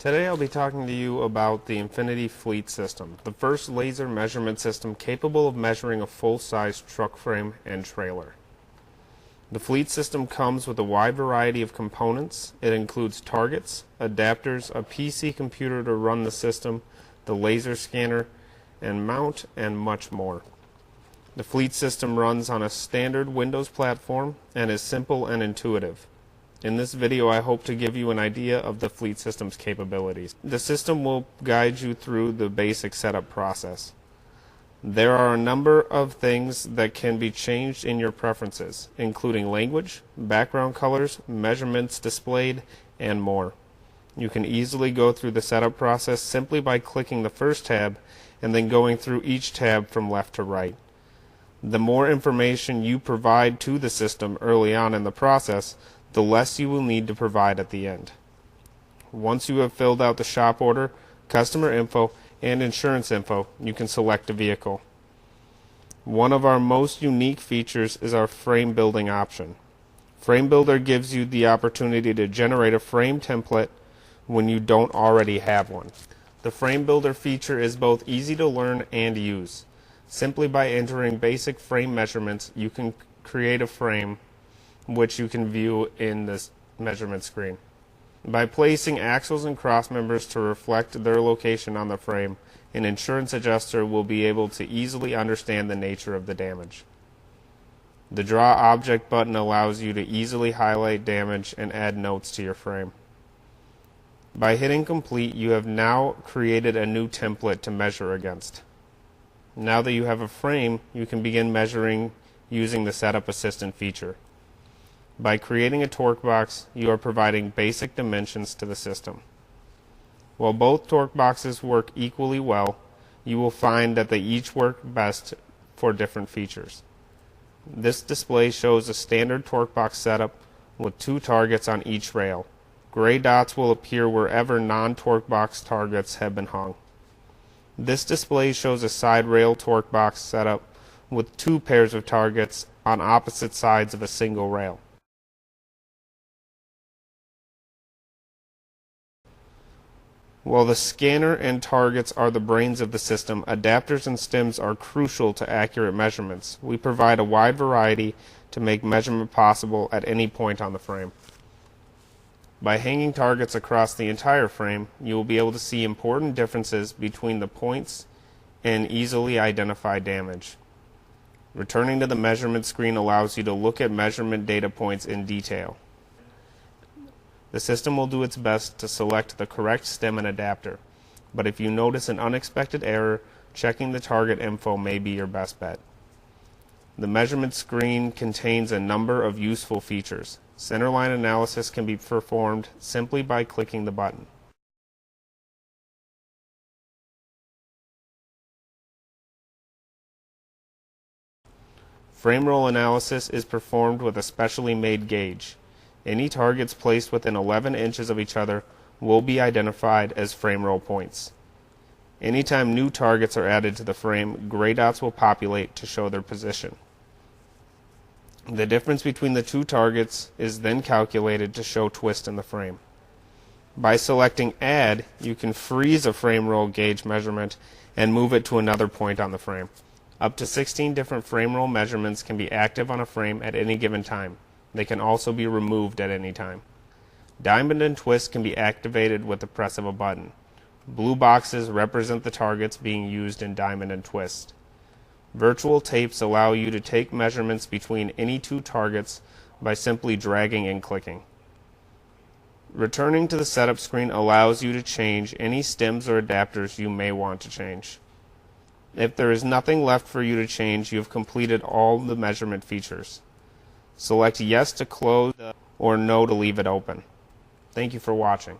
Today I'll be talking to you about the Infinity Fleet System, the first laser measurement system capable of measuring a full-size truck frame and trailer. The Fleet System comes with a wide variety of components. It includes targets, adapters, a PC computer to run the system, the laser scanner, and mount, and much more. The Fleet System runs on a standard Windows platform and is simple and intuitive. In this video, I hope to give you an idea of the Fleet System's capabilities. The system will guide you through the basic setup process. There are a number of things that can be changed in your preferences, including language, background colors, measurements displayed, and more. You can easily go through the setup process simply by clicking the first tab and then going through each tab from left to right. The more information you provide to the system early on in the process, the less you will need to provide at the end. Once you have filled out the shop order, customer info, and insurance info, you can select a vehicle. One of our most unique features is our frame building option. Frame Builder gives you the opportunity to generate a frame template when you don't already have one. The Frame Builder feature is both easy to learn and use. Simply by entering basic frame measurements, you can create a frame which you can view in this measurement screen. By placing axles and cross members to reflect their location on the frame, an insurance adjuster will be able to easily understand the nature of the damage. The Draw Object button allows you to easily highlight damage and add notes to your frame. By hitting complete, you have now created a new template to measure against. Now that you have a frame, you can begin measuring using the Setup Assistant feature. By creating a torque box, you are providing basic dimensions to the system. While both torque boxes work equally well, you will find that they each work best for different features. This display shows a standard torque box setup with 2 targets on each rail. Gray dots will appear wherever non-torque box targets have been hung. This display shows a side rail torque box setup with 2 pairs of targets on opposite sides of a single rail. While the scanner and targets are the brains of the system, adapters and stems are crucial to accurate measurements. We provide a wide variety to make measurement possible at any point on the frame. By hanging targets across the entire frame, you will be able to see important differences between the points and easily identify damage. Returning to the measurement screen allows you to look at measurement data points in detail. The system will do its best to select the correct stem and adapter, but if you notice an unexpected error, checking the target info may be your best bet. The measurement screen contains a number of useful features. Centerline analysis can be performed simply by clicking the button. Frame roll analysis is performed with a specially made gauge. Any targets placed within 11 inches of each other will be identified as frame roll points. Anytime new targets are added to the frame, gray dots will populate to show their position. The difference between the 2 targets is then calculated to show twist in the frame. By selecting Add, you can freeze a frame roll gauge measurement and move it to another point on the frame. Up to 16 different frame roll measurements can be active on a frame at any given time. They can also be removed at any time. Diamond and twist can be activated with the press of a button. Blue boxes represent the targets being used in diamond and twist. Virtual tapes allow you to take measurements between any 2 targets by simply dragging and clicking. Returning to the setup screen allows you to change any stems or adapters you may want to change. If there is nothing left for you to change, you have completed all the measurement features. Select Yes to close or No to leave it open. Thank you for watching.